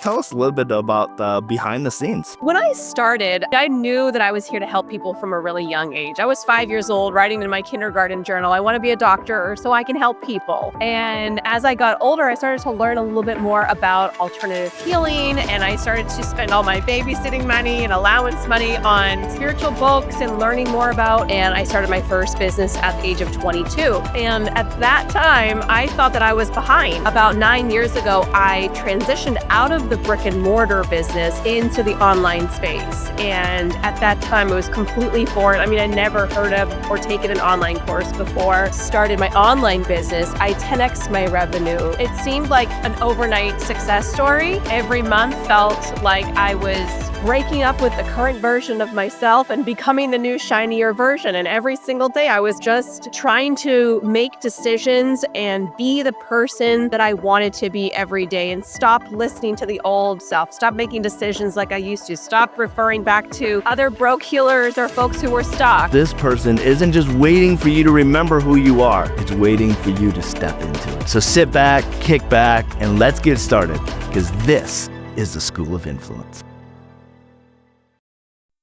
Tell us a little bit about the behind the scenes. When I started, I knew that I was here to help people from a really young age. I was 5 years old writing in my kindergarten journal, I want to be a doctor so I can help people. And as I got older, I started to learn a little bit more about alternative healing, and I started to spend all my babysitting money and allowance money on spiritual books and learning more about, and I started my first business at the age of 22. And at that time, I thought that I was behind. About 9 years ago, I transitioned out of the brick and mortar business into the online space. And at that time, it was completely foreign. I mean, I never heard of or taken an online course before. Started my online business. I 10x'd my revenue. It seemed like an overnight success story. Every month felt like I was breaking up with the current version of myself and becoming the new shinier version. And every single day I was just trying to make decisions and be the person that I wanted to be every day, and stop listening to the old self, stop making decisions like I used to, stop referring back to other broke healers or folks who were stuck. This person isn't just waiting for you to remember who you are. It's waiting for you to step into it. So sit back, kick back, and let's get started, because this is the School of Influence.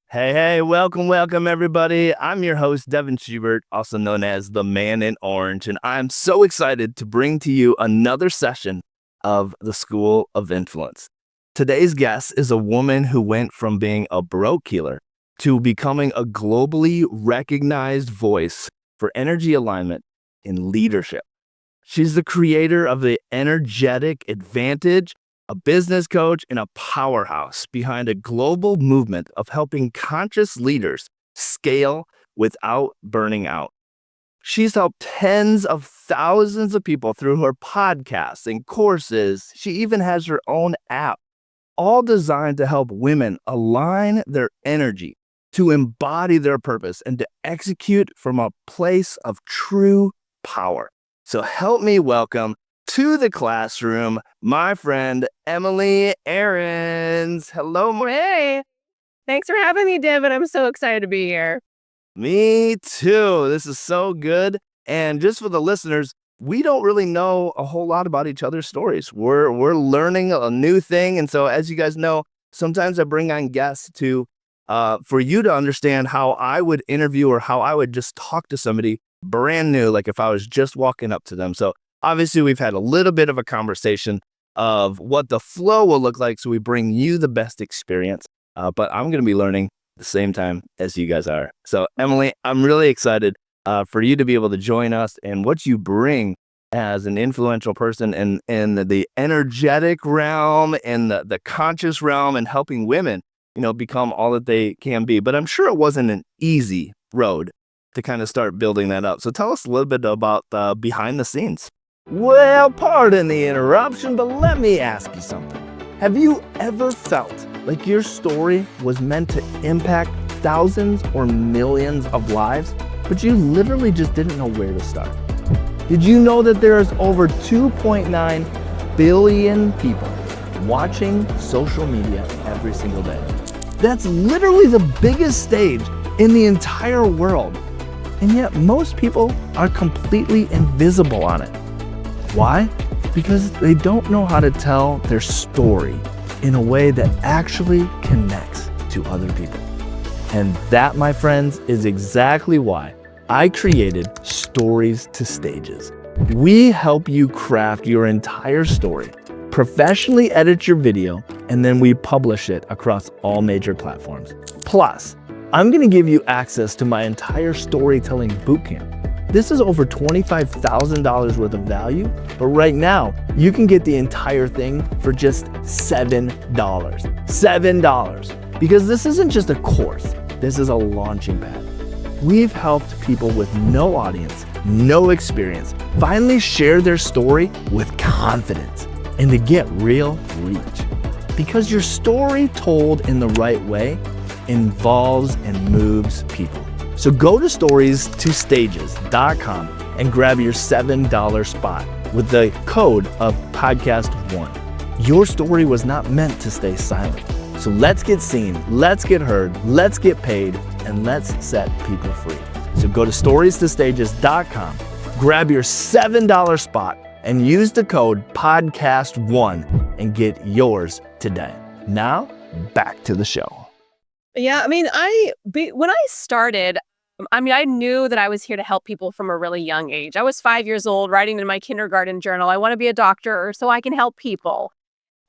Hey, welcome everybody. I'm your host, Devin Schubert, also known as the Man in Orange, and I'm so excited to bring to you another session of the School of Influence. Today's guest is a woman who went from being a broke healer to becoming a globally recognized voice for energy alignment in leadership. She's the creator of the Energetic Advantage, a business coach, and a powerhouse behind a global movement of helping conscious leaders scale without burning out. She's helped tens of thousands of people through her podcasts and courses. She even has her own app, all designed to help women align their energy, to embody their purpose, and to execute from a place of true power. So help me welcome to the classroom my friend Emily Ahrens. Hello. Hey, thanks for having me, Devin. I'm so excited to be here. Me too. This is so good. And just for the listeners, we don't really know a whole lot about each other's stories. We're learning a new thing. And so as you guys know, sometimes I bring on guests to for you to understand how I would interview or how I would just talk to somebody brand new, like if I was just walking up to them. So obviously, we've had a little bit of a conversation of what the flow will look like, so we bring you the best experience. But I'm going to be learning at the same time as you guys are. So, Emily, I'm really excited for you to be able to join us and what you bring as an influential person in the energetic realm and the conscious realm, and helping women, become all that they can be. But I'm sure it wasn't an easy road to kind of start building that up. So tell us a little bit about the behind the scenes. Well, pardon the interruption, but let me ask you something. Have you ever felt like your story was meant to impact thousands or millions of lives, but you literally just didn't know where to start? Did you know that there's over 2.9 billion people watching social media every single day? That's literally the biggest stage in the entire world. And yet most people are completely invisible on it. Why? Because they don't know how to tell their story in a way that actually connects to other people. And that, my friends, is exactly why I created Stories to Stages. We help you craft your entire story, professionally edit your video, and then we publish it across all major platforms. Plus, I'm going to give you access to my entire storytelling bootcamp. This is over $25,000 worth of value, but right now you can get the entire thing for just $7. $7. Because this isn't just a course, this is a launching pad. We've helped people with no audience, no experience, finally share their story with confidence and to get real reach. Because your story told in the right way involves and moves people. So go to stories2stages.com and grab your $7 spot with the code of podcast1. Your story was not meant to stay silent. So let's get seen, let's get heard, let's get paid, and let's set people free. So go to stories2stages.com, grab your $7 spot, and use the code podcast1 and get yours today. Now, back to the show. Yeah, I mean, when I started, I knew that I was here to help people from a really young age. I was 5 years old, writing in my kindergarten journal, I want to be a doctor so I can help people.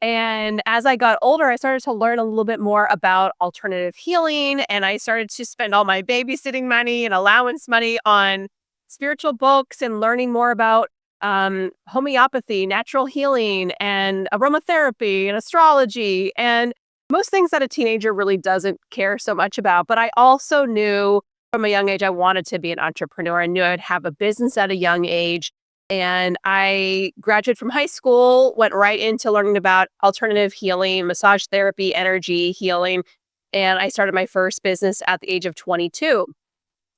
And as I got older, I started to learn a little bit more about alternative healing. And I started to spend all my babysitting money and allowance money on spiritual books and learning more about homeopathy, natural healing, and aromatherapy and astrology, and most things that a teenager really doesn't care so much about. But I also knew from a young age I wanted to be an entrepreneur. I knew I'd have a business at a young age. And I graduated from high school, went right into learning about alternative healing, massage therapy, energy healing. And I started my first business at the age of 22.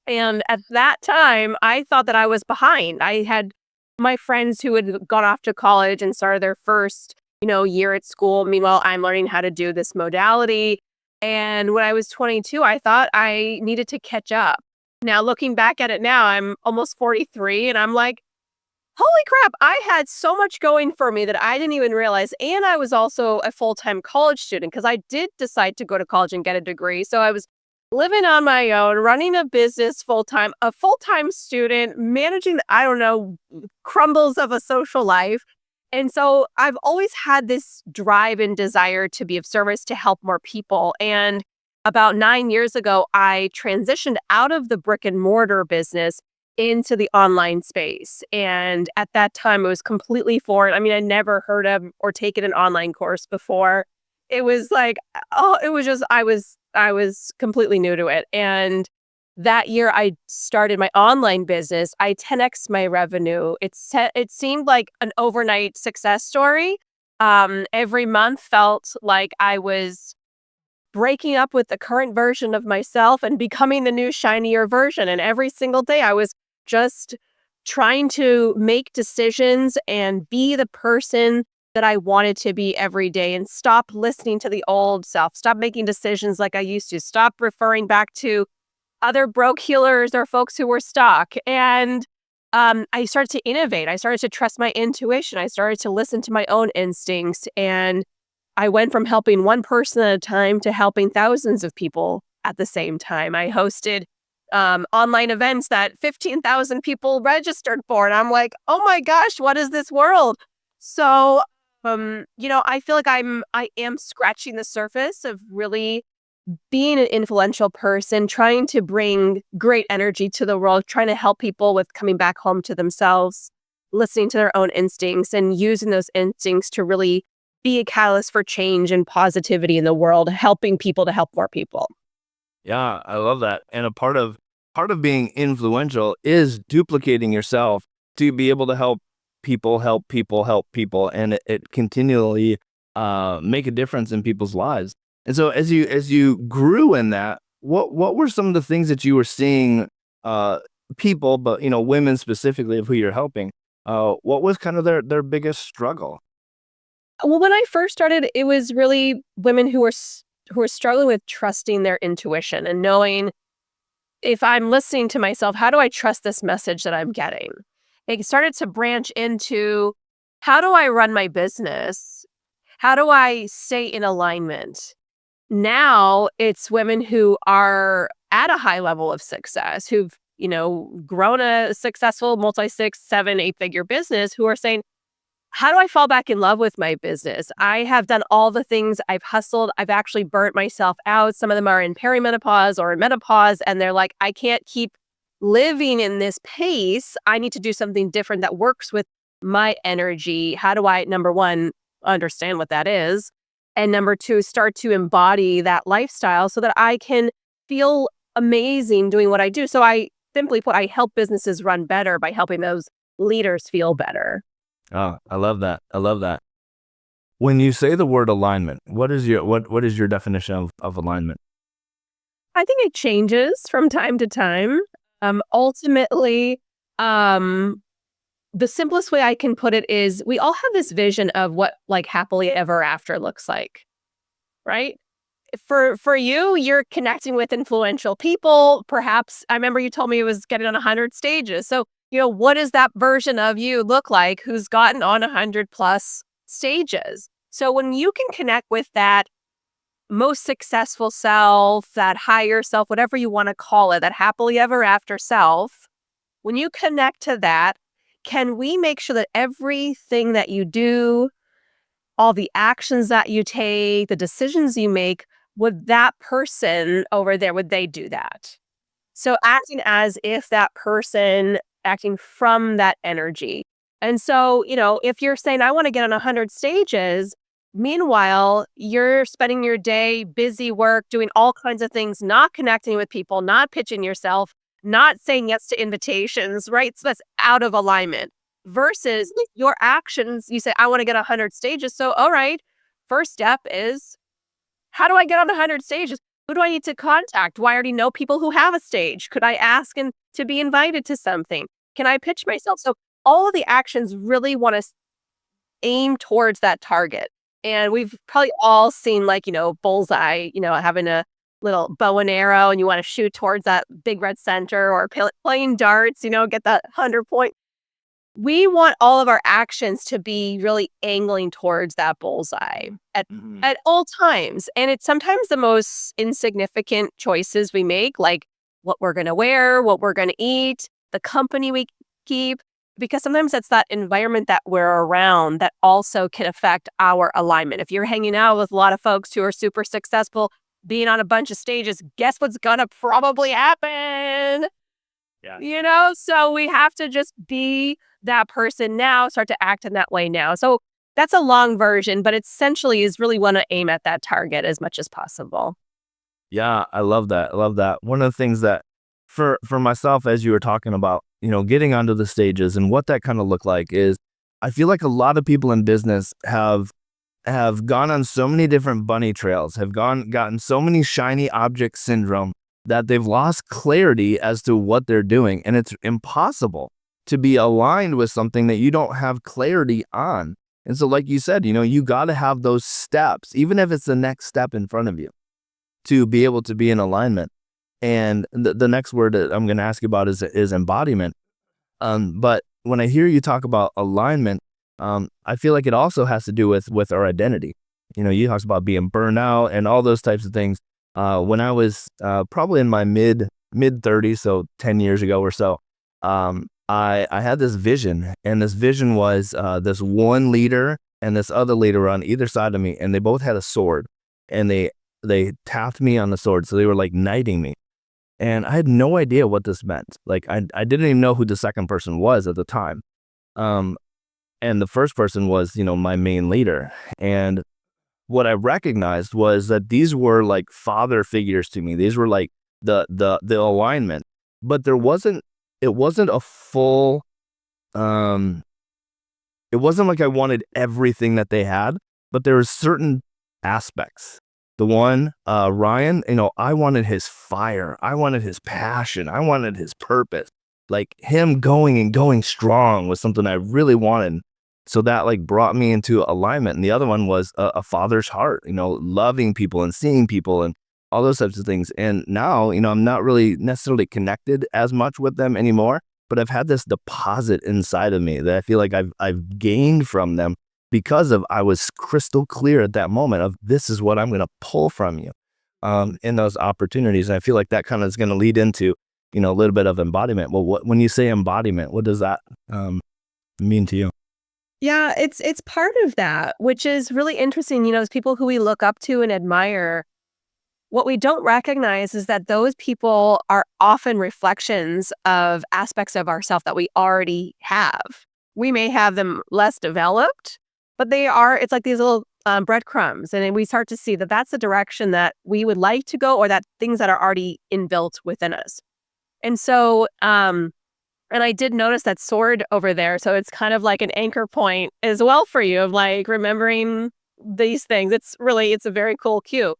And at that time, I thought that I was behind. I had my friends who had gone off to college and started their first, year at school. Meanwhile, I'm learning how to do this modality. And when I was 22, I thought I needed to catch up. Now, looking back at it now, I'm almost 43, and I'm like, holy crap, I had so much going for me that I didn't even realize. And I was also a full-time college student because I did decide to go to college and get a degree. So I was living on my own, running a business full-time, a full-time student, managing, I don't know, crumbles of a social life. And so I've always had this drive and desire to be of service, to help more people. And about 9 years ago, I transitioned out of the brick and mortar business into the online space. And at that time, it was completely foreign. I mean, I never heard of or taken an online course before. It was like, it was just, I was completely new to it. And that year I started my online business. I 10x my revenue. It seemed like an overnight success story. Every month felt like I was breaking up with the current version of myself and becoming the new shinier version. And every single day I was just trying to make decisions and be the person that I wanted to be every day, and stop listening to the old self, stop making decisions like I used to, stop referring back to other broke healers or folks who were stuck. And I started to innovate. I started to trust my intuition. I started to listen to my own instincts. And I went from helping one person at a time to helping thousands of people at the same time. I hosted online events that 15,000 people registered for. And I'm like, oh my gosh, what is this world? So, I feel like I am scratching the surface of really being an influential person, trying to bring great energy to the world, trying to help people with coming back home to themselves, listening to their own instincts, and using those instincts to really be a catalyst for change and positivity in the world, helping people to help more people. Yeah, I love that. And a part of being influential is duplicating yourself to be able to help people, and it continually make a difference in people's lives. And so as you grew in that, what were some of the things that you were seeing people, but women specifically of who you're helping? What was kind of their biggest struggle? Well, when I first started, it was really women who were struggling with trusting their intuition and knowing, if I'm listening to myself, how do I trust this message that I'm getting? It started to branch into, how do I run my business? How do I stay in alignment? Now it's women who are at a high level of success, who've, grown a successful multi-six, seven, eight-figure business, who are saying, how do I fall back in love with my business? I have done all the things. I've hustled. I've actually burnt myself out. Some of them are in perimenopause or in menopause, and they're like, I can't keep living in this pace. I need to do something different that works with my energy. How do I, number one, understand what that is? And number two, start to embody that lifestyle so that I can feel amazing doing what I do. So simply put, I help businesses run better by helping those leaders feel better. Oh, I love that. I love that. When you say the word alignment, what is your definition of alignment? I think it changes from time to time. Ultimately, the simplest way I can put it is, we all have this vision of what like happily ever after looks like, right? For you, you're connecting with influential people. Perhaps I remember you told me it was getting on 100 stages. So, what does that version of you look like who's gotten on 100 plus stages? So when you can connect with that most successful self, that higher self, whatever you want to call it, that happily ever after self, when you connect to that, can we make sure that everything that you do, all the actions that you take, the decisions you make, would that person over there, would they do that? So acting as if that person acting from that energy. And so, if you're saying, I want to get on 100 stages, meanwhile, you're spending your day busy work, doing all kinds of things, not connecting with people, not pitching yourself, not saying yes to invitations, right? So that's out of alignment. Versus your actions, you say, I want to get 100 stages. So, all right, first step is, how do I get on 100 stages? Who do I need to contact? Do I already know people who have a stage? Could I ask and to be invited to something? Can I pitch myself? So all of the actions really want to aim towards that target. And we've probably all seen bullseye, having a little bow and arrow and you want to shoot towards that big red center or playing darts, get that 100 point. We want all of our actions to be really angling towards that bullseye at Mhm. at all times. And it's sometimes the most insignificant choices we make, like what we're going to wear, what we're going to eat, the company we keep, because sometimes it's that environment that we're around that also can affect our alignment. If you're hanging out with a lot of folks who are super successful, being on a bunch of stages, guess what's going to probably happen? Yeah. So we have to just be that person now, start to act in that way now. So that's a long version, but it essentially is really want to aim at that target as much as possible. Yeah, I love that. I love that. One of the things that for myself, as you were talking about, getting onto the stages and what that kind of looked like is I feel like a lot of people in business have gone on so many different bunny trails, have gotten so many shiny object syndrome that they've lost clarity as to what they're doing. And it's impossible to be aligned with something that you don't have clarity on. And so, like you said, you got to have those steps, even if it's the next step in front of you, to be able to be in alignment. And the next word that I'm going to ask you about is embodiment. But when I hear you talk about alignment, I feel like it also has to do with our identity. You talked about being burnout and all those types of things. When I was probably in my mid 30s, so 10 years ago or so, I had this vision, and this vision was this one leader and this other leader on either side of me, and they both had a sword, and they tapped me on the sword, so they were like knighting me. And I had no idea what this meant. Like I didn't even know who the second person was at the time. Um, and the first person was, my main leader. And what I recognized was that these were like father figures to me. These were like the alignment. But it wasn't a full um it wasn't like I wanted everything that they had, but there were certain aspects. The one, Ryan, I wanted his fire. I wanted his passion. I wanted his purpose. Like him going strong was something I really wanted. So that like brought me into alignment. And the other one was a father's heart, loving people and seeing people and all those types of things. And now, I'm not really necessarily connected as much with them anymore, but I've had this deposit inside of me that I feel like I've gained from them because of I was crystal clear at that moment of this is what I'm going to pull from you in those opportunities. And I feel like that kind of is going to lead into, a little bit of embodiment. Well, when you say embodiment, what does that mean to you? Yeah, it's part of that, which is really interesting. As people who we look up to and admire, what we don't recognize is that those people are often reflections of aspects of ourself that we already have. We may have them less developed, but it's like these little breadcrumbs. And then we start to see that that's the direction that we would like to go, or that things that are already inbuilt within us. And so, and I did notice that sword over there. So it's kind of like an anchor point as well for you of like remembering these things. It's a very cool cue.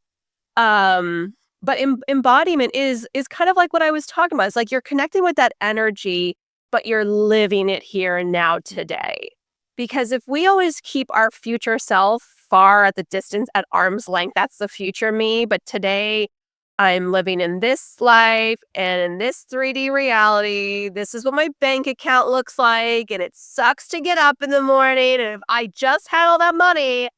But embodiment is kind of like what I was talking about. It's like you're connecting with that energy, but you're living it here and now today. Because if we always keep our future self far at the distance at arm's length, that's the future me. But today I'm living in this life and in this 3D reality. This is what my bank account looks like. And it sucks to get up in the morning. And if I just had all that money,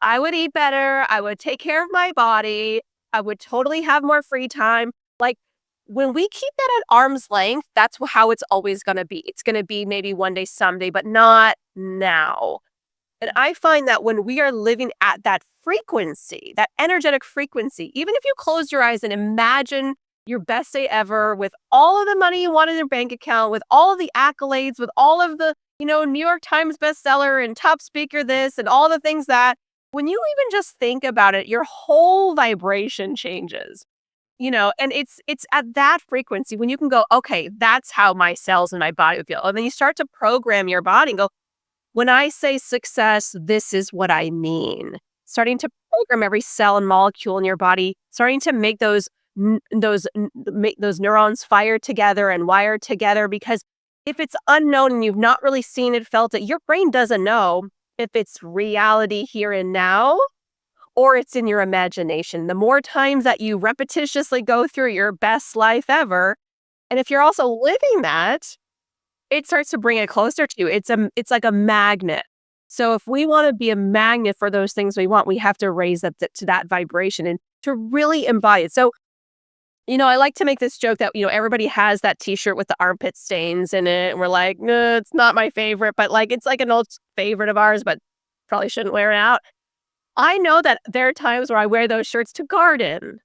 I would eat better. I would take care of my body. I would totally have more free time. Like when we keep that at arm's length, that's how it's always going to be. It's going to be maybe one day, someday, but not now. And I find that when we are living at that frequency, that energetic frequency, even if you close your eyes and imagine your best day ever with all of the money you want in your bank account, with all of the accolades, with all of the, New York Times bestseller and top speaker this and all the things that, when you even just think about it, your whole vibration changes. And it's at that frequency when you can go, okay, that's how my cells and my body would feel. And then you start to program your body and go, when I say success, this is what I mean. Starting to program every cell and molecule in your body, starting to make make those neurons fire together and wire together. Because if it's unknown and you've not really seen it, felt it, your brain doesn't know if it's reality here and now or it's in your imagination. The more times that you repetitiously go through your best life ever, and if you're also living that, it starts to bring it closer to you. It's like a magnet. So if we want to be a magnet for those things we want, we have to raise up to that vibration and to really embody it. So, I like to make this joke that, everybody has that t-shirt with the armpit stains in it. And we're like, no, it's not my favorite, but like, it's like an old favorite of ours, but probably shouldn't wear it out. I know that there are times where I wear those shirts to garden,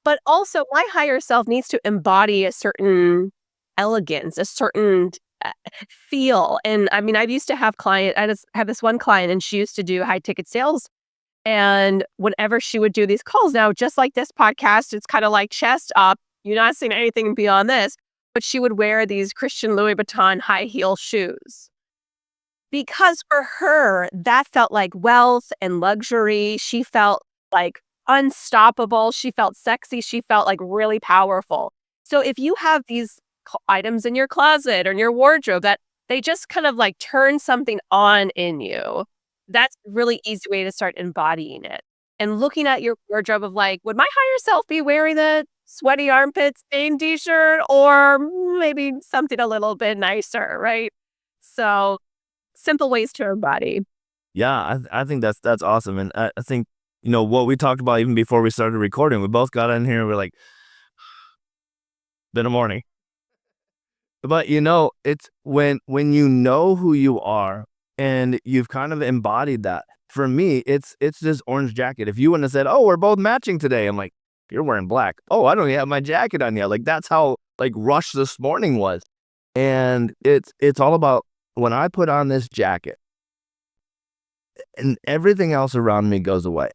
but also my higher self needs to embody a certain elegance, a certain feel. And I mean, I used to have I just have this one client and she used to do high ticket sales. And whenever she would do these calls now, just like this podcast, it's kind of like chest up. You're not seeing anything beyond this, but she would wear these Christian Louis Vuitton high heel shoes. Because for her, that felt like wealth and luxury. She felt like unstoppable. She felt sexy. She felt like really powerful. So if you have these items in your closet or in your wardrobe that they just kind of like turn something on in you, that's a really easy way to start embodying it. And looking at your wardrobe of like, would my higher self be wearing the sweaty armpits stained t-shirt or maybe something a little bit nicer, right? So simple ways to embody. Yeah, I think that's awesome, and I think what we talked about even before we started recording. We both got in here and we're like, been a morning. But it's when you know who you are and you've kind of embodied that. For me, it's this orange jacket. If you wouldn't have said, "Oh, we're both matching today," I'm like, "You're wearing black." "Oh, I don't even have my jacket on yet." Like that's how like rushed this morning was. And it's all about when I put on this jacket and everything else around me goes away.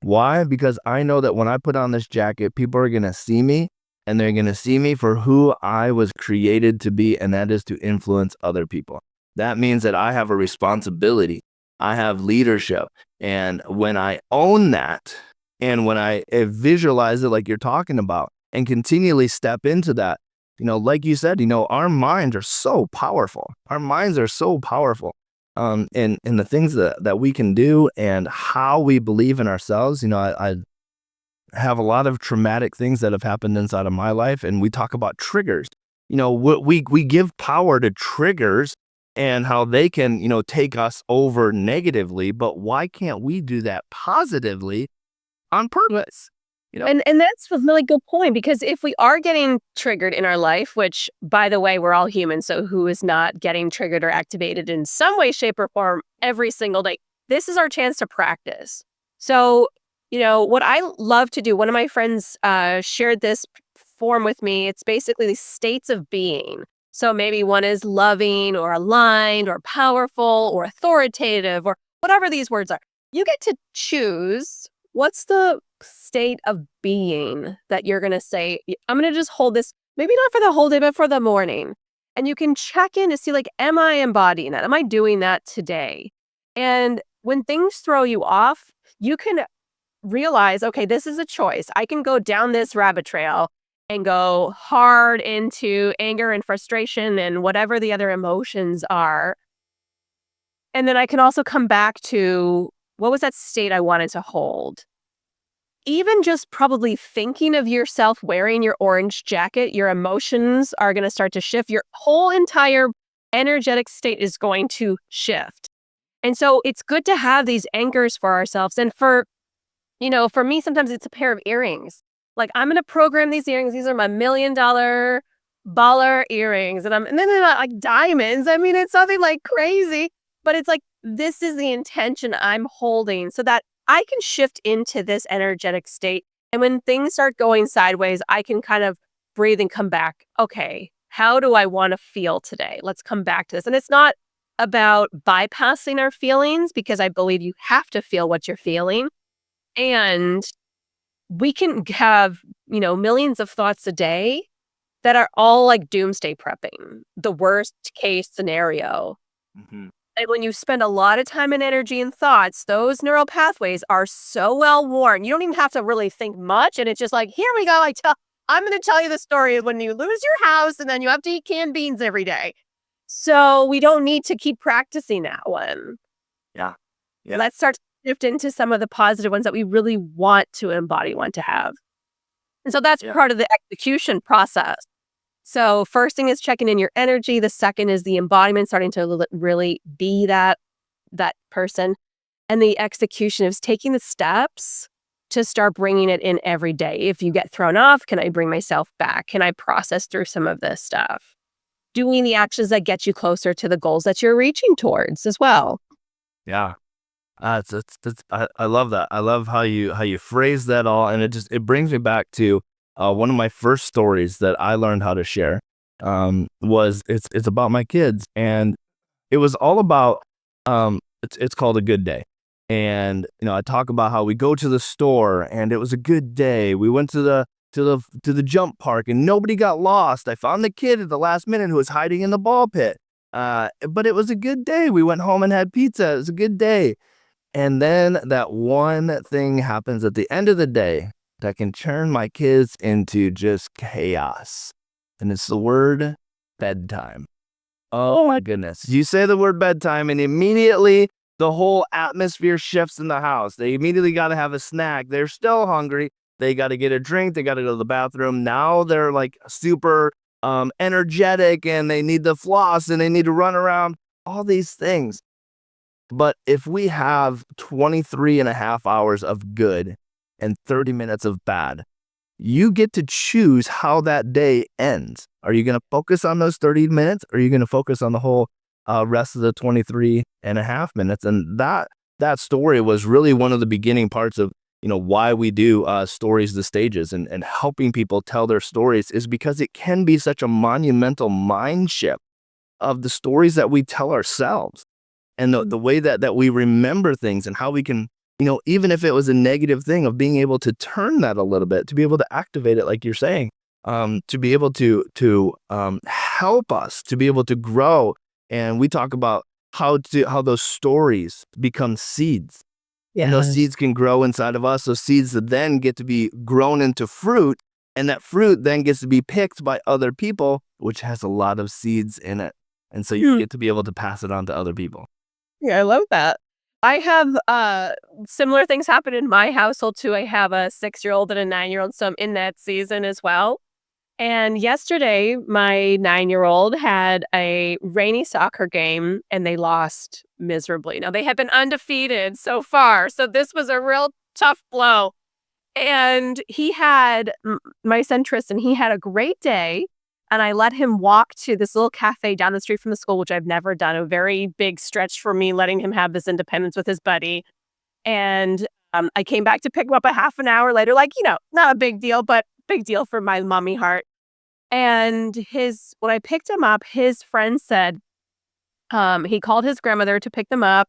Why? Because I know that when I put on this jacket, people are going to see me and they're going to see me for who I was created to be, and that is to influence other people. That means that I have a responsibility. I have leadership. And when I own that and when I visualize it like you're talking about and continually step into that, like you said, our minds are so powerful. Our minds are so powerful. And the things that we can do and how we believe in ourselves. I have a lot of traumatic things that have happened inside of my life, and we talk about triggers. We give power to triggers and how they can take us over negatively, but why can't we do that positively on purpose? And that's a really good point, because if we are getting triggered in our life, which by the way, we're all human, so who is not getting triggered or activated in some way, shape, or form every single day? This is our chance to practice. So, what I love to do, one of my friends shared this form with me. It's basically the states of being. So maybe one is loving or aligned or powerful or authoritative or whatever these words are. You get to choose what's the state of being that you're going to say, I'm going to just hold this, maybe not for the whole day, but for the morning. And you can check in to see, like, am I embodying that? Am I doing that today? And when things throw you off, you can realize, okay, this is a choice. I can go down this rabbit trail and go hard into anger and frustration and whatever the other emotions are. And then I can also come back to, what was that state I wanted to hold? Even just probably thinking of yourself wearing your orange jacket, your emotions are going to start to shift. Your whole entire energetic state is going to shift. And so it's good to have these anchors for ourselves. And for me, sometimes it's a pair of earrings. Like, I'm going to program these earrings. These are my $1 million baller earrings. And then they're not like diamonds. I mean, it's something like crazy, but it's like, this is the intention I'm holding so that I can shift into this energetic state. And when things start going sideways, I can kind of breathe and come back. Okay, how do I want to feel today? Let's come back to this. And it's not about bypassing our feelings, because I believe you have to feel what you're feeling. And we can have, millions of thoughts a day that are all like doomsday prepping, the worst case scenario. Mhm. And when you spend a lot of time and energy and thoughts, those neural pathways are so well worn. You don't even have to really think much. And it's just like, here we go. I'm going to tell you the story of when you lose your house and then you have to eat canned beans every day. So we don't need to keep practicing that one. Yeah. Yeah. Let's start to shift into some of the positive ones that we really want to embody, want to have. And so that's Yeah. part of the execution process. So first thing is checking in your energy. The second is the embodiment, starting to really be that person. And the execution is taking the steps to start bringing it in every day. If you get thrown off, can I bring myself back? Can I process through some of this stuff? Doing the actions that get you closer to the goals that you're reaching towards as well. Yeah. I love that. I love how you phrase that all, and it brings me back to one of my first stories that I learned how to share. Was it's about my kids, and it was all about it's called A Good Day. And I talk about how we go to the store and it was a good day. We went to the jump park and nobody got lost. I found the kid at the last minute who was hiding in the ball pit. But it was a good day. We went home and had pizza. It was a good day. And then that one thing happens at the end of the day that can turn my kids into just chaos. And it's the word bedtime. Oh my goodness. You say the word bedtime and immediately the whole atmosphere shifts in the house. They immediately got to have a snack. They're still hungry. They got to get a drink. They got to go to the bathroom. Now they're like super energetic and they need the floss and they need to run around, all these things. But if we have 23 and a half hours of good and 30 minutes of bad, you get to choose how that day ends. Are you going to focus on those 30 minutes? Or are you going to focus on the whole rest of the 23 and a half minutes? And that story was really one of the beginning parts of why we do stories the stages, and helping people tell their stories is because it can be such a monumental mind shift of the stories that we tell ourselves, and the way that we remember things, and how we can, even if it was a negative thing, of being able to turn that a little bit, to be able to activate it, like you're saying, to be able to help us to be able to grow. And we talk about how those stories become seeds. And those seeds can grow inside of us. Those seeds that then get to be grown into fruit. And that fruit then gets to be picked by other people, which has a lot of seeds in it. And so you get to be able to pass it on to other people. Yeah, I love that. I have similar things happen in my household too. I have a 6-year-old and a 9-year-old, so I'm in that season as well. And yesterday, my 9-year-old had a rainy soccer game and they lost miserably. Now, they had been undefeated so far, so this was a real tough blow. And he had my son Tristan, he had a great day. And I let him walk to this little cafe down the street from the school, which I've never done. A very big stretch for me, letting him have this independence with his buddy. And I came back to pick him up a half an hour later, like, not a big deal, but big deal for my mommy heart. And when I picked him up, his friend said, he called his grandmother to pick them up.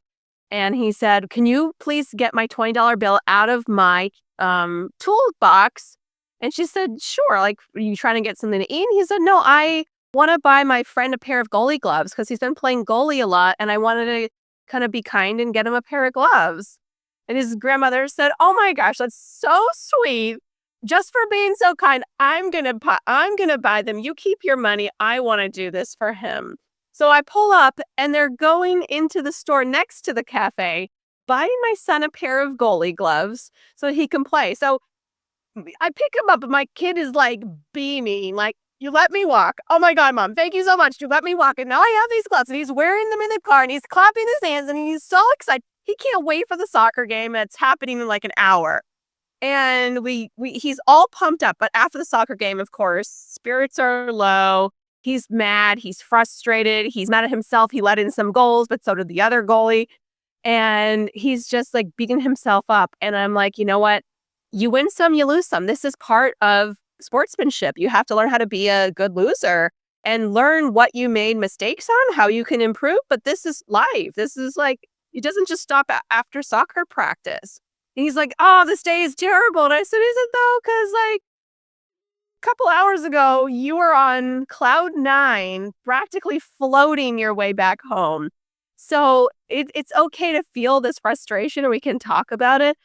And he said, can you please get my $20 bill out of my toolbox? And she said, sure. Like, are you trying to get something to eat? And he said, no, I want to buy my friend a pair of goalie gloves because he's been playing goalie a lot. And I wanted to kind of be kind and get him a pair of gloves. And his grandmother said, oh my gosh, that's so sweet. Just for being so kind, I'm gonna buy them. You keep your money. I want to do this for him. So I pull up and they're going into the store next to the cafe, buying my son a pair of goalie gloves so he can play. So I pick him up and my kid is like beaming, like, You let me walk. Oh my God, Mom, thank you so much. You let me walk. And now I have these gloves. And he's wearing them in the car and he's clapping his hands and he's so excited. He can't wait for the soccer game that's happening in like an hour. And he's all pumped up. But after the soccer game, of course, spirits are low. He's mad. He's frustrated. He's mad at himself. He let in some goals, but so did the other goalie. And he's just like beating himself up. And I'm like, you know what? You win some, you lose some. This is part of sportsmanship. You have to learn how to be a good loser and learn what you made mistakes on, how you can improve. But this is life. This is like, it doesn't just stop after soccer practice. And he's like, oh, this day is terrible. And I said, is it though? Because like a couple hours ago, you were on cloud nine, practically floating your way back home. So it's okay to feel this frustration and we can talk about it.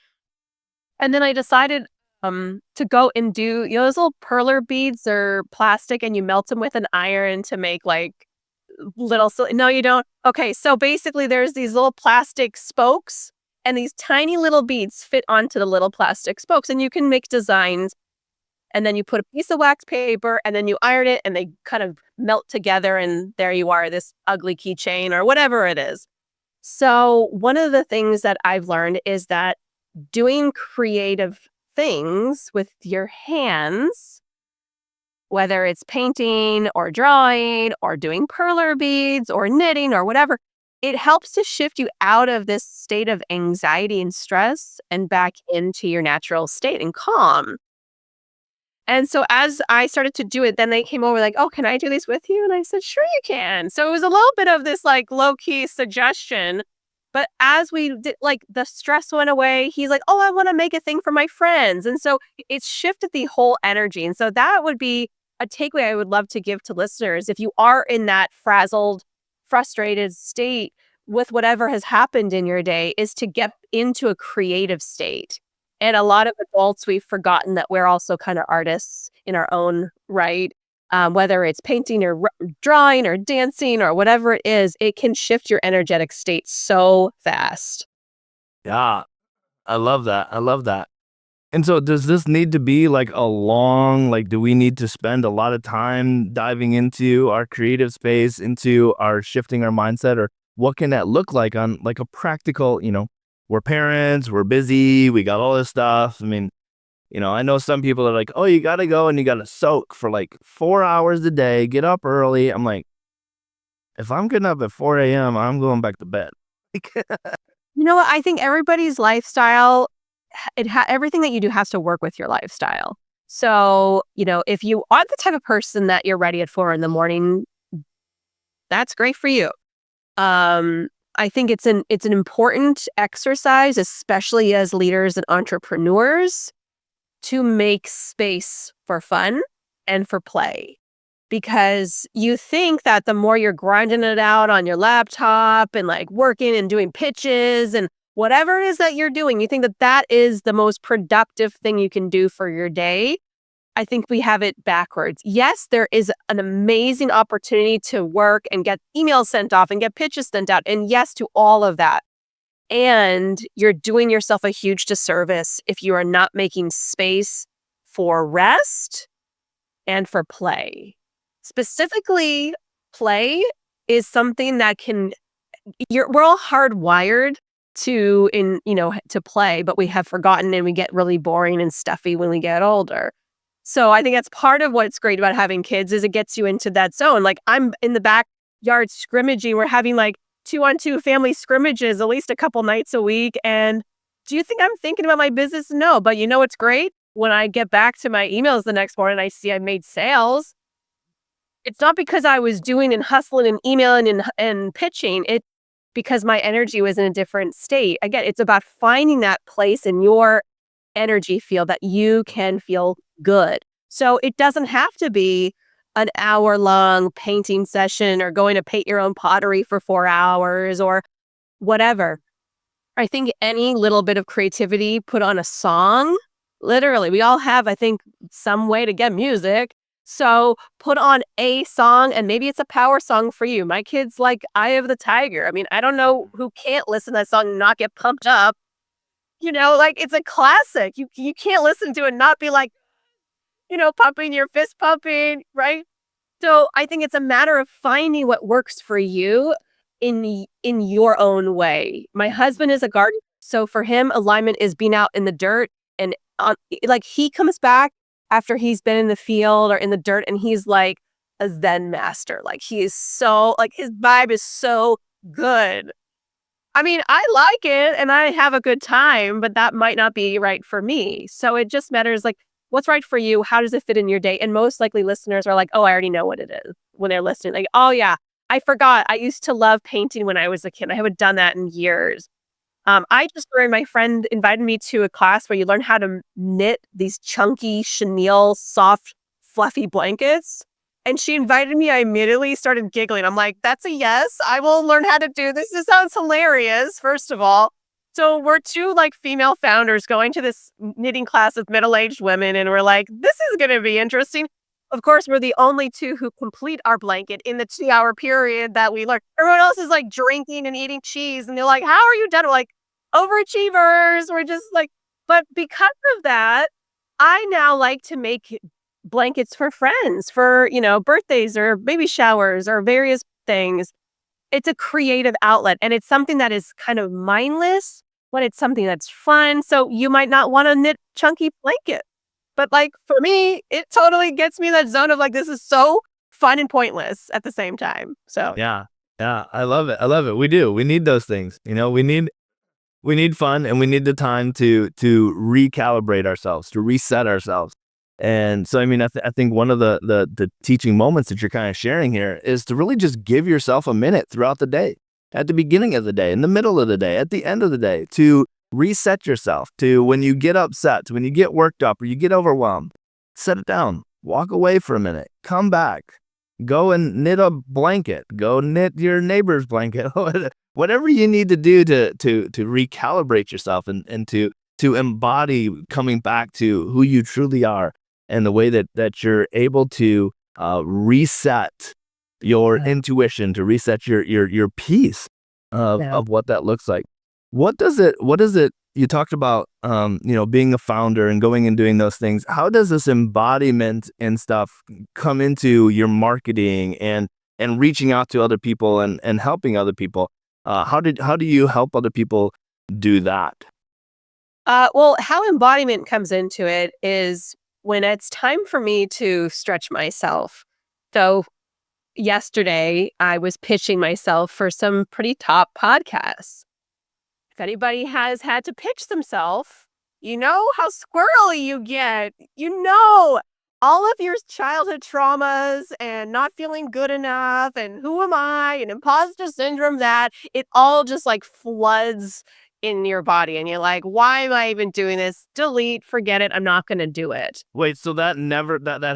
And then I decided to go and do, those little perler beads are plastic and you melt them with an iron to make like little, no, you don't. Okay. So basically there's these little plastic spokes and these tiny little beads fit onto the little plastic spokes and you can make designs and then you put a piece of wax paper and then you iron it and they kind of melt together and there you are, this ugly keychain or whatever it is. So one of the things that I've learned is that doing creative things with your hands, whether it's painting or drawing or doing perler beads or knitting or whatever, it helps to shift you out of this state of anxiety and stress and back into your natural state and calm. And so as I started to do it, then they came over like, oh, can I do these with you? And I said, sure you can. So it was a little bit of this like low key suggestion. But as we did, like the stress went away, he's like, oh, I want to make a thing for my friends. And so it shifted the whole energy. And so that would be a takeaway I would love to give to listeners. If you are in that frazzled, frustrated state with whatever has happened in your day, is to get into a creative state. And a lot of adults, we've forgotten that we're also kind of artists in our own right. Whether it's painting or drawing or dancing or whatever it is, it can shift your energetic state so fast. Yeah, I love that. I love that. And so does this need to be like a long, like, do we need to spend a lot of time diving into our creative space, into our shifting our mindset, or what can that look like on like a practical, we're parents, we're busy, we got all this stuff. I mean, I know some people are like, oh, you got to go and you got to soak for like 4 hours a day, get up early. I'm like, if I'm getting up at 4 a.m., I'm going back to bed. You know what? I think everybody's lifestyle, everything that you do has to work with your lifestyle. So, if you are the type of person that you're ready at 4 a.m, that's great for you. I think it's an important exercise, especially as leaders and entrepreneurs, to make space for fun and for play. Because you think that the more you're grinding it out on your laptop and like working and doing pitches and whatever it is that you're doing, you think that that is the most productive thing you can do for your day. I think we have it backwards. Yes, there is an amazing opportunity to work and get emails sent off and get pitches sent out. And yes to all of that. And you're doing yourself a huge disservice if you are not making space for rest and for play. Specifically, play is something that we're all hardwired to play, but we have forgotten and we get really boring and stuffy when we get older. So I think that's part of what's great about having kids is it gets you into that zone. Like I'm in the backyard scrimmaging. We're having like 2-on-2 family scrimmages at least a couple nights a week. And do you think I'm thinking about my business? No, but you know what's great? When I get back to my emails the next morning, I see I made sales. It's not because I was doing and hustling and emailing and pitching. It's because my energy was in a different state. Again, it's about finding that place in your energy field that you can feel good. So it doesn't have to be an hour-long painting session or going to paint your own pottery for 4 hours or whatever. I think any little bit of creativity put on a song, literally, we all have, I think, some way to get music. So put on a song and maybe it's a power song for you. My kids like Eye of the Tiger. I mean, I don't know who can't listen to that song and not get pumped up. Like it's a classic. You can't listen to it and not be like, pumping, your fist pumping, right? So I think it's a matter of finding what works for you in your own way. My husband is a gardener, so for him, alignment is being out in the dirt and like he comes back after he's been in the field or in the dirt, and he's like a Zen master. Like he is so like his vibe is so good. I mean, I like it and I have a good time, but that might not be right for me. So it just matters like what's right for you? How does it fit in your day? And most likely listeners are like, oh, I already know what it is when they're listening. Like, oh, yeah, I forgot. I used to love painting when I was a kid. I haven't done that in years. I just learned my friend invited me to a class where you learn how to knit these chunky chenille, soft, fluffy blankets. And she invited me. I immediately started giggling. I'm like, that's a yes. I will learn how to do this. This sounds hilarious, first of all. So we're two like female founders going to this knitting class with middle-aged women, and we're like, this is going to be interesting. Of course, we're the only two who complete our blanket in the 2-hour period that we learn. Everyone else is like drinking and eating cheese, and they're like, how are you done? We're like, overachievers. We're just like, but because of that, I now like to make blankets for friends for, birthdays or baby showers or various things. It's a creative outlet and it's something that is kind of mindless, but it's something that's fun. So you might not want to knit chunky blanket, but like for me, it totally gets me in that zone of like, this is so fun and pointless at the same time. So Yeah. Yeah. I love it. I love it. We do. We need those things. We need fun and we need the time to recalibrate ourselves, to reset ourselves. And so, I mean, I think one of the teaching moments that you're kind of sharing here is to really just give yourself a minute throughout the day, at the beginning of the day, in the middle of the day, at the end of the day, to reset yourself, to when you get upset, to when you get worked up or you get overwhelmed, set it down, walk away for a minute, come back, go and knit a blanket, go knit your neighbor's blanket, whatever you need to do to recalibrate yourself and to embody coming back to who you truly are and the way that you're able to reset your intuition, to reset your peace of what that looks like. What does it you talked about being a founder and going and doing those things. How does this embodiment and stuff come into your marketing and reaching out to other people and helping other people? How do you help other people do that? Well, how embodiment comes into it is when it's time for me to stretch myself. So yesterday, I was pitching myself for some pretty top podcasts. If anybody has had to pitch themselves, you know how squirrely you get. You know all of your childhood traumas and not feeling good enough and who am I and imposter syndrome, that it all just like floods in your body and you're like, why am I even doing this? Delete, forget it. I'm not going to do it. Wait, so that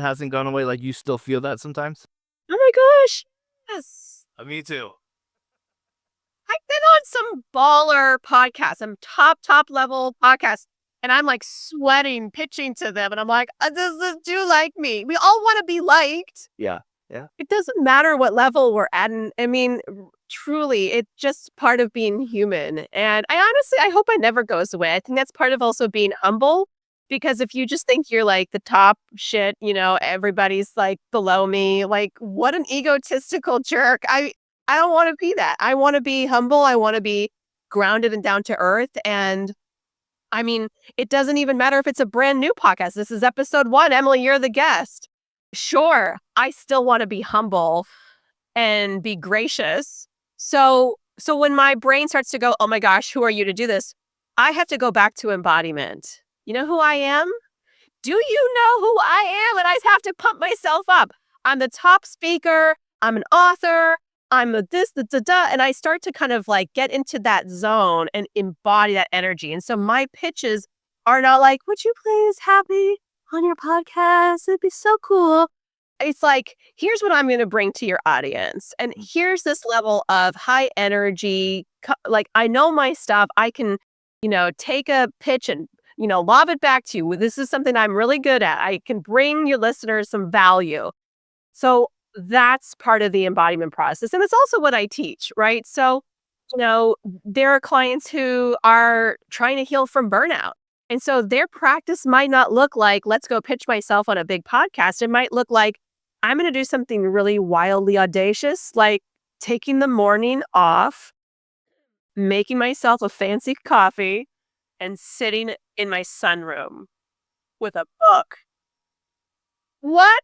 hasn't gone away? Like you still feel that sometimes? Oh my gosh. Yes. Me too. I've been on some baller podcasts, some top level podcasts, and I'm like sweating, pitching to them. And I'm like, does this do like me? We all want to be liked. Yeah. Yeah. It doesn't matter what level we're at. And I mean, truly, it's just part of being human. And I hope it never goes away. I think that's part of also being humble. Because if you just think you're like the top shit, everybody's like below me, like what an egotistical jerk. I don't want to be that. I want to be humble. I want to be grounded and down to earth. And I mean, it doesn't even matter if it's a brand new podcast. This is episode 1. Emily, you're the guest. Sure, I still want to be humble and be gracious. So when my brain starts to go, oh my gosh, who are you to do this? I have to go back to embodiment. You know who I am? Do you know who I am? And I have to pump myself up. I'm the top speaker. I'm an author. I'm a this, the da, and I start to kind of like get into that zone and embody that energy. And so my pitches are not like, would you please have me on your podcast? It'd be so cool. It's like, here's what I'm going to bring to your audience. And here's this level of high energy. Like, I know my stuff. I can, take a pitch and, lob it back to you. This is something I'm really good at. I can bring your listeners some value. So that's part of the embodiment process. And it's also what I teach, right? So, there are clients who are trying to heal from burnout. And so their practice might not look like, let's go pitch myself on a big podcast. It might look like, I'm going to do something really wildly audacious, like taking the morning off, making myself a fancy coffee, and sitting in my sunroom with a book. What?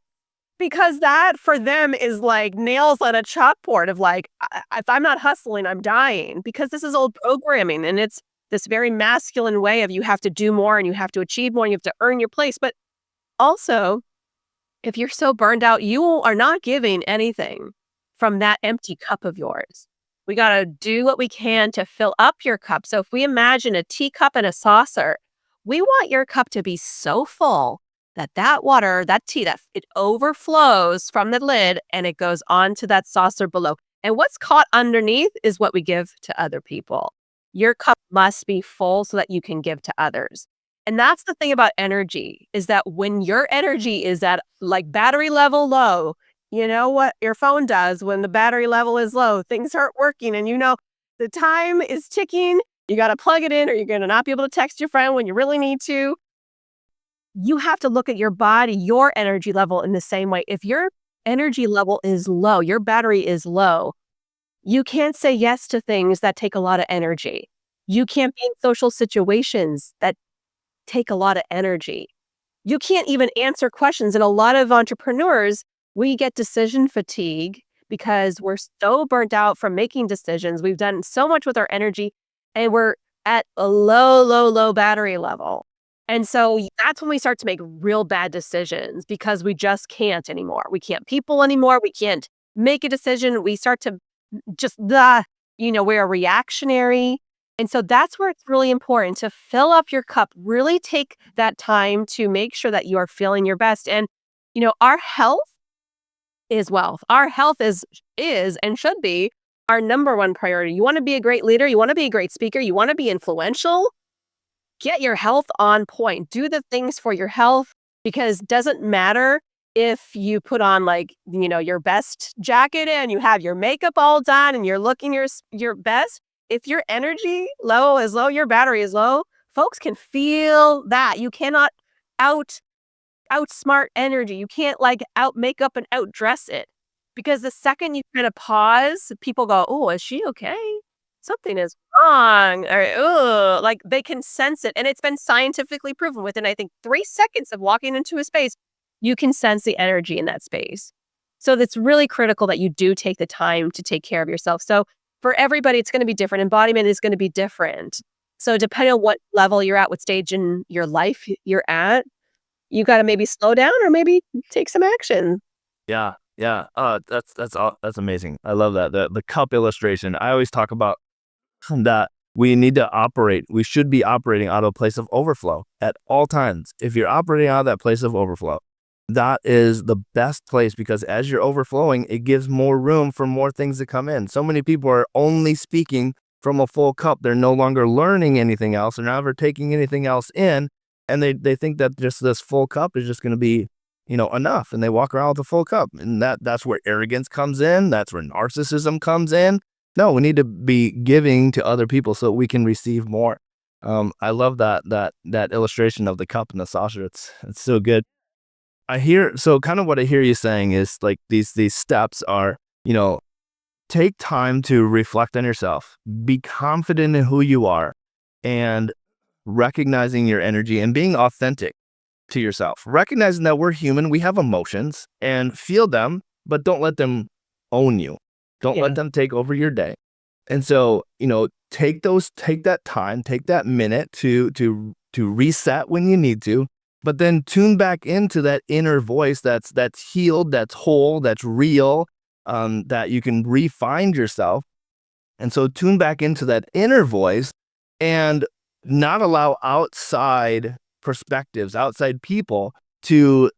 Because that for them is like nails on a chalkboard of like, if I'm not hustling, I'm dying, because this is old programming and it's this very masculine way of you have to do more and you have to achieve more and you have to earn your place. But also, if you're so burned out, you are not giving anything from that empty cup of yours. We got to do what we can to fill up your cup. So if we imagine a teacup and a saucer, we want your cup to be so full that that water, that tea, that it overflows from the lid and it goes onto that saucer below. And what's caught underneath is what we give to other people. Your cup must be full so that you can give to others. And that's the thing about energy, is that when your energy is at like battery level low, you know what your phone does when the battery level is low, things aren't working and you know the time is ticking, you got to plug it in or you're going to not be able to text your friend when you really need to. You have to look at your body, your energy level in the same way. If your energy level is low, your battery is low, you can't say yes to things that take a lot of energy. You can't be in social situations that take a lot of energy. You can't even answer questions. And a lot of entrepreneurs, we get decision fatigue because we're so burnt out from making decisions. We've done so much with our energy and we're at a low, low, low battery level. And so that's when we start to make real bad decisions because we just can't anymore. We can't people anymore. We can't make a decision. We start to just, we're reactionary. And so that's where it's really important to fill up your cup, really take that time to make sure that you are feeling your best. And, our health is wealth. Our health is and should be our number one priority. You want to be a great leader. You want to be a great speaker. You want to be influential. Get your health on point. Do the things for your health, because it doesn't matter if you put on your best jacket and you have your makeup all done and you're looking your best. If your energy level is low, your battery is low, folks can feel that. You cannot outsmart energy. You can't out makeup and outdress it, because the second you kind of pause, people go, "Oh, is she okay? Something is wrong." Or, "Oh," they can sense it. And it's been scientifically proven within, I think, 3 seconds of walking into a space, you can sense the energy in that space. So it's really critical that you do take the time to take care of yourself. So for everybody, it's going to be different. Embodiment is going to be different. So depending on what level you're at, what stage in your life you're at, you got to maybe slow down or maybe take some action. Yeah, yeah. That's amazing. I love that. The cup illustration. I always talk about that we should be operating out of a place of overflow at all times. If you're operating out of that place of overflow, that is the best place, because as you're overflowing, it gives more room for more things to come in. So many people are only speaking from a full cup. They're no longer learning anything else. They're never taking anything else in. And they think that just this full cup is just going to be, enough. And they walk around with a full cup. And that's where arrogance comes in. That's where narcissism comes in. No, we need to be giving to other people so we can receive more. I love that illustration of the cup and the saucer. It's so good. So kind of what I hear you saying is like these steps are, take time to reflect on yourself, be confident in who you are, and recognizing your energy and being authentic to yourself, recognizing that we're human, we have emotions, and feel them, but don't let them own you. Don't let them take over your day. And so, take that time, take that minute to reset when you need to, but then tune back into that inner voice that's healed, that's whole, that's real, that you can re-find yourself. And so tune back into that inner voice and not allow outside perspectives, outside people to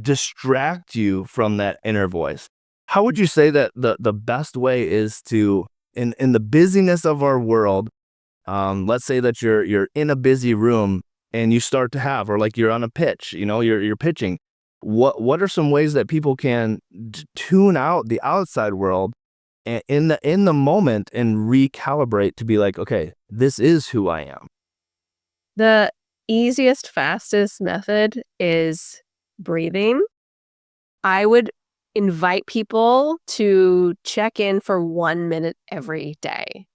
distract you from that inner voice. How would you say that the best way is to, in the busyness of our world, let's say that you're in a busy room and you start to have, or like you're on a pitch, you're pitching. What are some ways that people can tune out the outside world in the moment and recalibrate to be like, okay, this is who I am? easiest, fastest method is breathing. I would invite people to check in for 1 minute every day.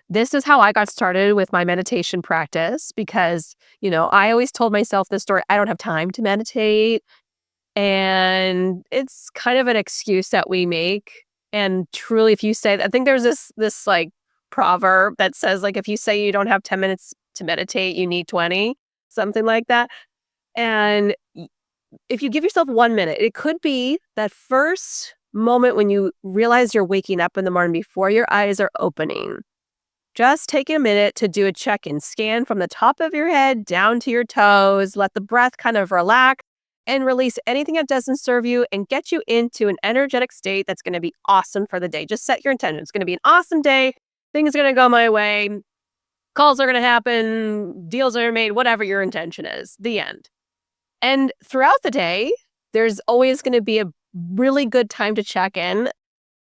This is how I got started with my meditation practice because, I always told myself this story. I don't have time to meditate. And it's kind of an excuse that we make. And truly, if you say, I think there's this like proverb that says, like, if you say you don't have 10 minutes to meditate, you need 20, something like that. And if you give yourself 1 minute, it could be that first moment when you realize you're waking up in the morning before your eyes are opening. Just take a minute to do a check-in. Scan from the top of your head down to your toes. Let the breath kind of relax and release anything that doesn't serve you and get you into an energetic state that's going to be awesome for the day. Just set your intention. It's going to be an awesome day. Things are going to go my way. Calls are going to happen. Deals are made, whatever your intention is. The end. And throughout the day, there's always going to be a really good time to check in.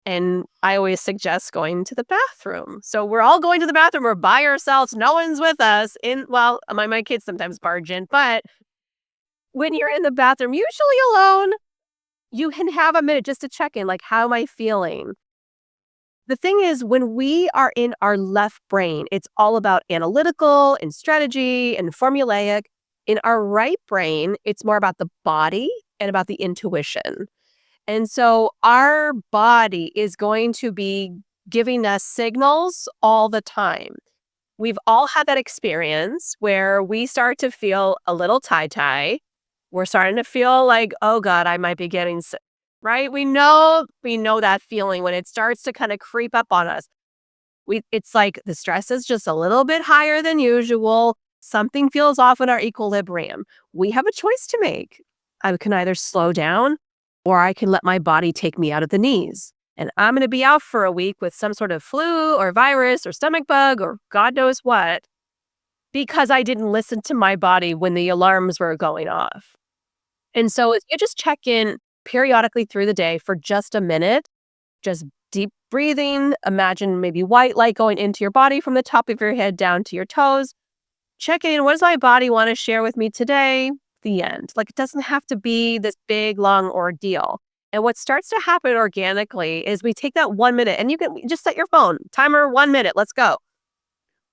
And I always suggest going to the bathroom. So we're all going to the bathroom. We're by ourselves. No one's with us. My kids sometimes barge in. But when you're in the bathroom, usually alone, you can have a minute just to check in. Like, how am I feeling? The thing is, when we are in our left brain, it's all about analytical and strategy and formulaic. In our right brain, it's more about the body and about the intuition. And so our body is going to be giving us signals all the time. We've all had that experience where we start to feel a little tie-tie. We're starting to feel like, oh God, I might be getting sick, right? We know that feeling when it starts to kind of creep up on us. It's like the stress is just a little bit higher than usual. Something feels off in our equilibrium. We have a choice to make. I can either slow down or I can let my body take me out of the knees. And I'm going to be out for a week with some sort of flu or virus or stomach bug or God knows what because I didn't listen to my body when the alarms were going off. And so if you just check in periodically through the day for just a minute, just deep breathing, imagine maybe white light going into your body from the top of your head down to your toes. Check in, what does my body want to share with me today? The end. Like, it doesn't have to be this big, long ordeal. And what starts to happen organically is we take that 1 minute and you can just set your phone, timer 1 minute, let's go.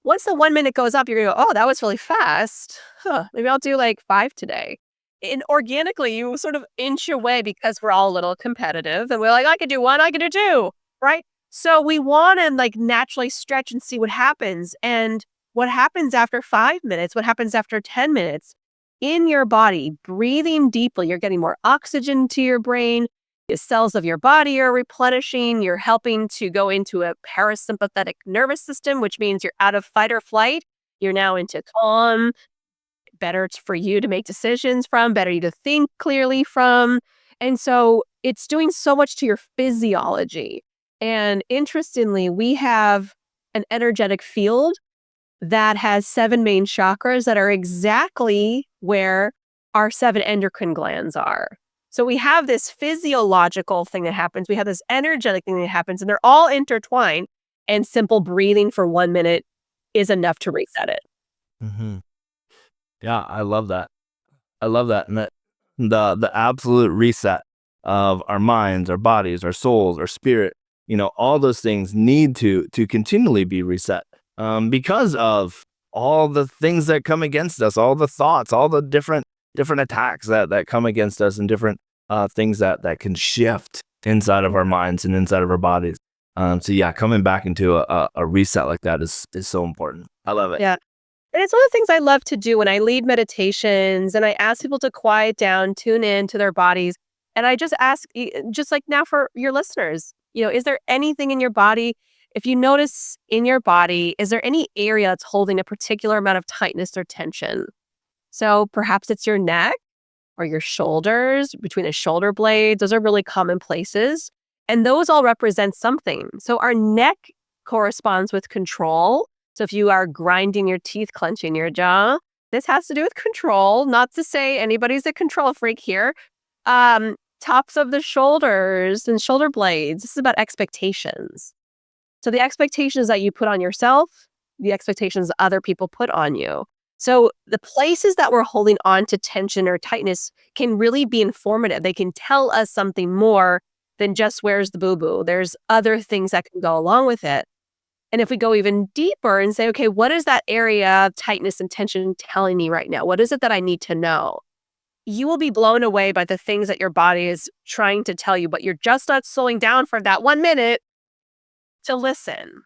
Once the 1 minute goes up, you're going to go, oh, that was really fast. Maybe I'll do like 5 today. And organically, you sort of inch away because we're all a little competitive and we're like, I could do 1, I could do 2, right? So we want to like naturally stretch and see what happens. And what happens after 5 minutes, what happens after 10 minutes in your body, breathing deeply, you're getting more oxygen to your brain. The cells of your body are replenishing. You're helping to go into a parasympathetic nervous system, which means you're out of fight or flight. You're now into calm, better for you to make decisions from, better you to think clearly from. And so it's doing so much to your physiology. And interestingly, we have an energetic field that has 7 main chakras that are exactly where our 7 endocrine glands are. So we have this physiological thing that happens. We have this energetic thing that happens, and they're all intertwined. And simple breathing for 1 minute is enough to reset it. Hmm. Yeah, I love that. I love that. And the absolute reset of our minds, our bodies, our souls, our spirit, all those things need to continually be reset because of all the things that come against us, all the thoughts, all the different attacks that come against us, and different things that can shift inside of our minds and inside of our bodies. So yeah, coming back into a reset like that is so important. I love it. Yeah. And it's one of the things I love to do when I lead meditations and I ask people to quiet down, tune in to their bodies. And I just ask, just like now for your listeners, is there anything in your body? If you notice in your body, is there any area that's holding a particular amount of tightness or tension? So perhaps it's your neck or your shoulders, between the shoulder blades. Those are really common places. And those all represent something. So our neck corresponds with control. So if you are grinding your teeth, clenching your jaw, this has to do with control. Not to say anybody's a control freak here. Tops of the shoulders and shoulder blades, this is about expectations. So the expectations that you put on yourself, the expectations other people put on you. So the places that we're holding on to tension or tightness can really be informative. They can tell us something more than just where's the boo-boo. There's other things that can go along with it. And if we go even deeper and say, okay, what is that area of tightness and tension telling me right now? What is it that I need to know? You will be blown away by the things that your body is trying to tell you, but you're just not slowing down for that 1 minute to listen.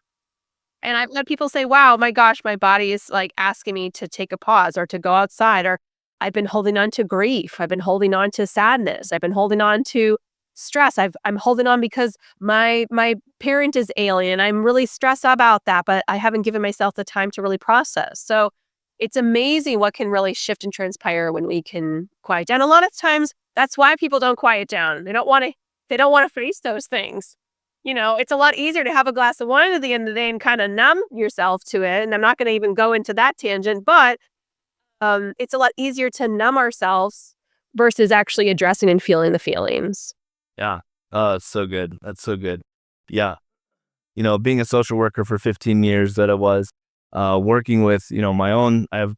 And I've had people say, wow, my gosh, my body is like asking me to take a pause or to go outside, or I've been holding on to grief. I've been holding on to sadness. I've been holding on to stress. I'm holding on because my parent is alien. I'm really stressed about that, but I haven't given myself the time to really process. So it's amazing what can really shift and transpire when we can quiet down. A lot of times that's why people don't quiet down. They don't want to face those things. It's a lot easier to have a glass of wine at the end of the day and kind of numb yourself to it. And I'm not going to even go into that tangent, but it's a lot easier to numb ourselves versus actually addressing and feeling the feelings. Yeah. It's so good. That's so good. Yeah. Being a social worker for 15 years that I was, working with, I have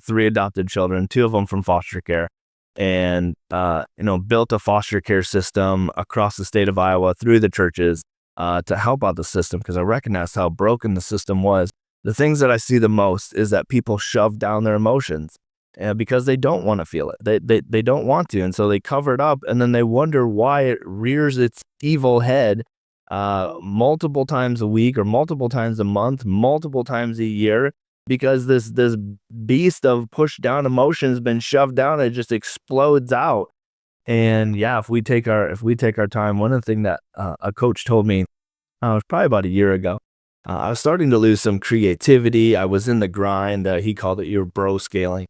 3 adopted children, 2 of them from foster care, and, built a foster care system across the state of Iowa through the churches, to help out the system because I recognized how broken the system was. The things that I see the most is that people shove down their emotions because they don't want to feel it. They don't want to. And so they cover it up and then they wonder why it rears its evil head multiple times a week or multiple times a month, multiple times a year, because this beast of pushed down emotion has been shoved down and it just explodes out. And yeah, if we take our time, one of the things that a coach told me, it was probably about a year ago. I was starting to lose some creativity. I was in the grind. He called it your bro scaling,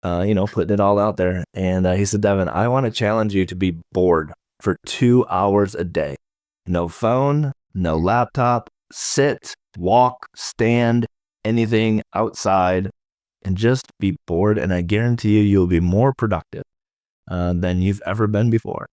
putting it all out there. And he said, Devin, I want to challenge you to be bored for 2 hours a day. No phone, no laptop, sit, walk, stand, anything outside, and just be bored. And I guarantee you'll be more productive than you've ever been before.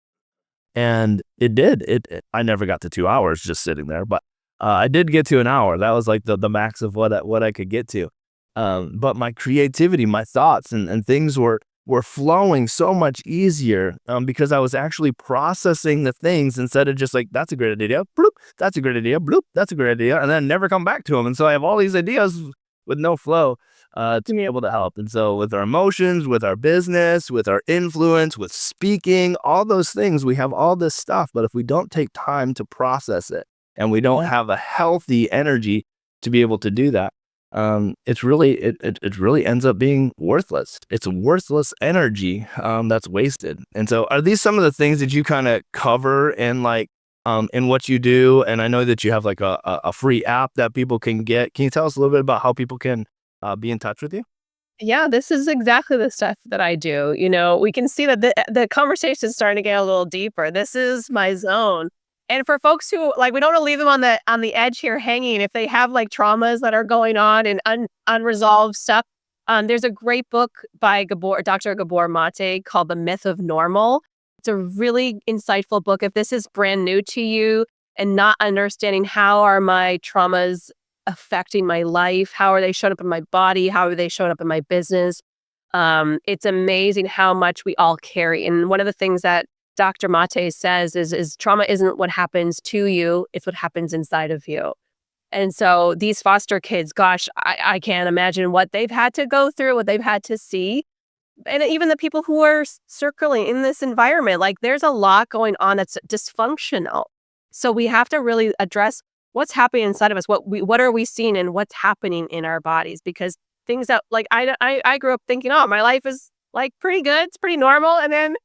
And it did. I never got to 2 hours just sitting there, but I did get to an hour. That was like the max of what I could get to. But my creativity, my thoughts, and things were flowing so much easier because I was actually processing the things instead of just like, that's a great idea, bloop, that's a great idea, bloop, that's a great idea, and then never come back to them. And so I have all these ideas with no flow to be able to help. And so with our emotions, with our business, with our influence, with speaking, all those things, we have all this stuff. But if we don't take time to process it and we don't have a healthy energy to be able to do that, it really ends up being worthless. It's worthless energy that's wasted. And so are these some of the things that you kind of cover in what you do? And I know that you have like a free app that people can get. Can you tell us a little bit about how people can be in touch with you? Yeah, this is exactly the stuff that I do. We can see that the conversation is starting to get a little deeper. This is my zone. And for folks who we don't want to leave them on the edge here hanging. If they have like traumas that are going on and unresolved stuff, there's a great book by Dr. Gabor Mate called The Myth of Normal. It's a really insightful book. If this is brand new to you and not understanding how are my traumas affecting my life, how are they showing up in my body, how are they showing up in my business, it's amazing how much we all carry. And one of the things that Dr. Mate says is trauma isn't what happens to you, it's what happens inside of you. And so these foster kids, gosh, I can't imagine what they've had to go through, what they've had to see. And even the people who are circling in this environment, there's a lot going on that's dysfunctional. So we have to really address what's happening inside of us, what are we seeing and what's happening in our bodies, because things that I grew up thinking, oh, my life is pretty good, it's pretty normal, and then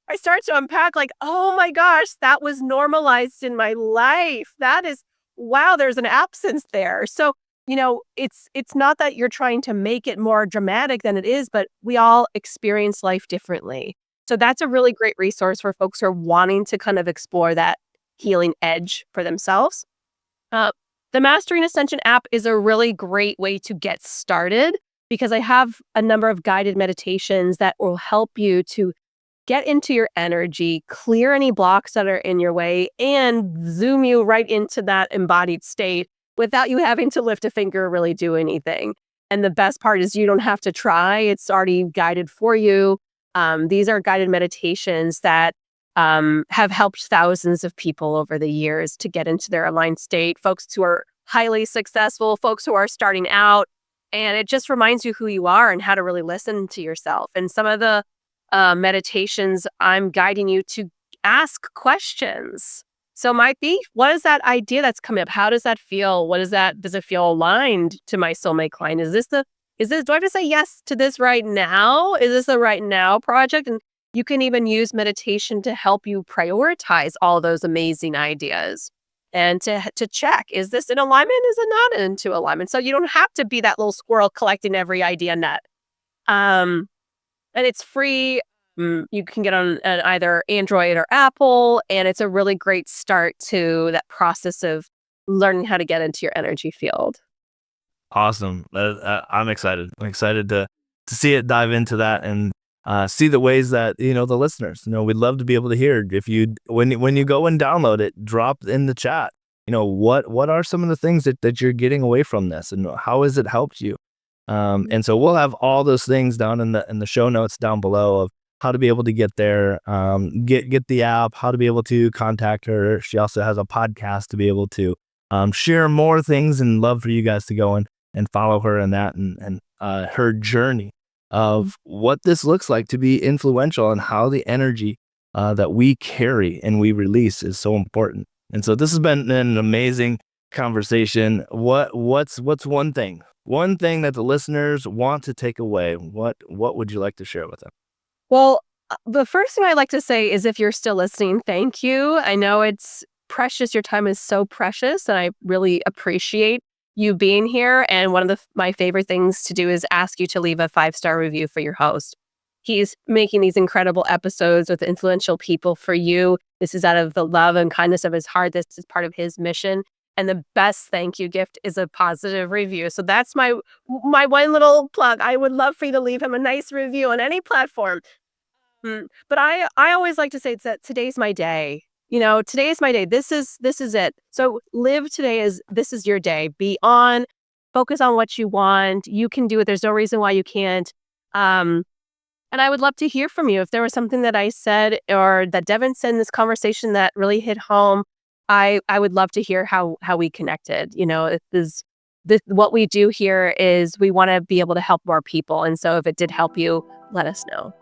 I start to unpack oh my gosh, that was normalized in my life. That is, wow, there's an absence there. So, it's not that you're trying to make it more dramatic than it is, but we all experience life differently. So that's a really great resource for folks who are wanting to kind of explore that healing edge for themselves. Uh, the Mastering Ascension app is a really great way to get started because I have a number of guided meditations that will help you to get into your energy, clear any blocks that are in your way, and zoom you right into that embodied state without you having to lift a finger or really do anything. And the best part is you don't have to try. It's already guided for you. These are guided meditations that have helped thousands of people over the years to get into their aligned state, folks who are highly successful, folks who are starting out. And it just reminds you who you are and how to really listen to yourself. And some of the meditations, I'm guiding you to ask questions. So it might be, what is that idea that's coming up? How does that feel? Does it feel aligned to my soulmate client? Do I have to say yes to this right now? Is this a right now project? And you can even use meditation to help you prioritize all those amazing ideas and to check, is this in alignment? Is it not into alignment? So you don't have to be that little squirrel collecting every idea nut. And it's free. You can get on either Android or Apple, and it's a really great start to that process of learning how to get into your energy field. Awesome. I'm excited. I'm excited to see it, dive into that, and see the ways that, the listeners, we'd love to be able to hear. If when you go and download it, drop in the chat, what are some of the things that you're getting away from this, and how has it helped you? And so we'll have all those things down in the show notes down below of how to be able to get there, get the app, how to be able to contact her. She also has a podcast to be able to share more things, and love for you guys to go and follow her in that, and her journey of what this looks like to be influential, and how the energy that we carry and we release is so important. And so this has been an amazing conversation. What's one thing that the listeners want to take away? What would you like to share with them? Well, the first thing I'd like to say is, if you're still listening, thank you. I know it's precious. Your time is so precious, and I really appreciate you being here. And one of my favorite things to do is ask you to leave a 5-star review for your host. He's making these incredible episodes with influential people for you. This is out of the love and kindness of his heart. This is part of his mission. And the best thank you gift is a positive review. So that's my one little plug. I would love for you to leave him a nice review on any platform. But I always like to say that today's my day. Today is my day. This is it. So live today as this is your day. Be on, focus on what you want. You can do it. There's no reason why you can't. And I would love to hear from you. If there was something that I said or that Devin said in this conversation that really hit home, I would love to hear how we connected. What we do here is we want to be able to help more people. And so if it did help you, let us know.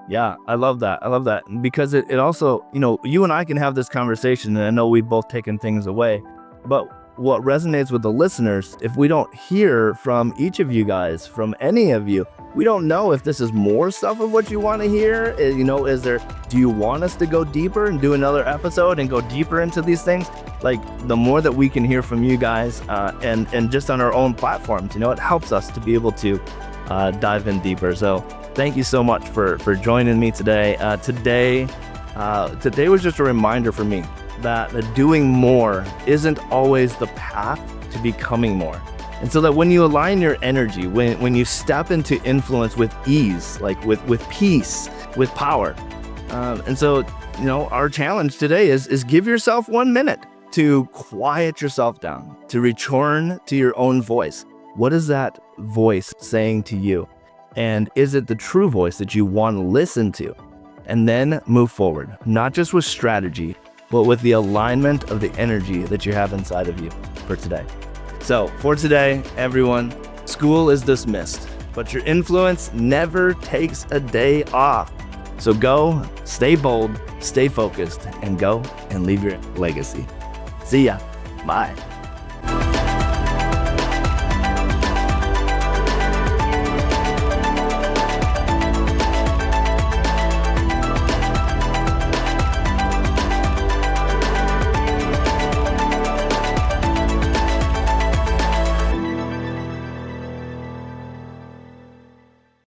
Yeah, I love that. Because it also, you and I can have this conversation, and I know we've both taken things away, but what resonates with the listeners, if we don't hear from each of you guys, from any of you, we don't know if this is more stuff of what you want to hear. Do you want us to go deeper and do another episode and go deeper into these things? Like, the more that we can hear from you guys, and just on our own platforms, it helps us to be able to dive in deeper. So thank you so much for joining me today. Today was just a reminder for me that doing more isn't always the path to becoming more. And so that when you align your energy, when you step into influence with ease, like with peace, with power. And so, our challenge today is give yourself 1 minute to quiet yourself down, to return to your own voice. What is that voice saying to you? And is it the true voice that you want to listen to? And then move forward, not just with strategy, but with the alignment of the energy that you have inside of you for today. So for today, everyone, school is dismissed, but your influence never takes a day off. So go, stay bold, stay focused, and go and leave your legacy. See ya. Bye.